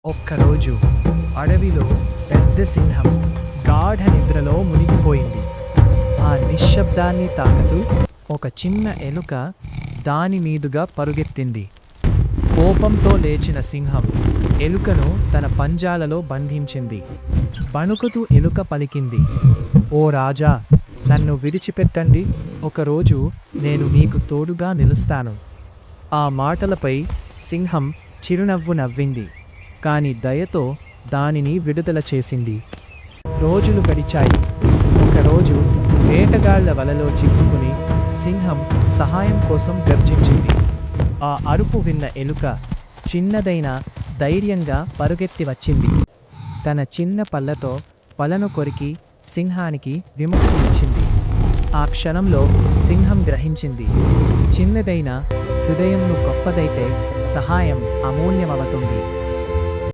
ఒక్కరోజు అడవిలో పెద్ద సింహం గాఢ నిద్రలో మునిగిపోయింది. ఆ నిశ్శబ్దాన్ని తాకుతూ ఒక చిన్న ఎలుక దాని మీదుగా పరుగెత్తింది. కోపంతో లేచిన సింహం ఎలుకను తన పంజాలలో బంధించింది. బణుకుతూ ఎలుక పలికింది, "ఓ రాజా, నన్ను విడిచిపెట్టండి. ఒకరోజు నేను మీకు తోడుగా నిలుస్తాను." ఆ మాటలపై సింహం చిరునవ్వు నవ్వింది, కాని దయతో దానిని విడుదల చేసింది. రోజులు గడిచాయి. ఒకరోజు వేటగాళ్ల వలలో చిక్కుకుని సింహం సహాయం కోసం గర్జించింది. ఆ అరుపు విన్న ఎలుక చిన్నదైన ధైర్యంగా పరుగెత్తి వచ్చింది. తన చిన్న పళ్ళతో పలను కొరికి సింహానికి విముక్తి ఇచ్చింది. ఆ క్షణంలో సింహం గ్రహించింది, చిన్నదైన హృదయంను గొప్పదైతే సహాయం అమూల్యమవుతుంది.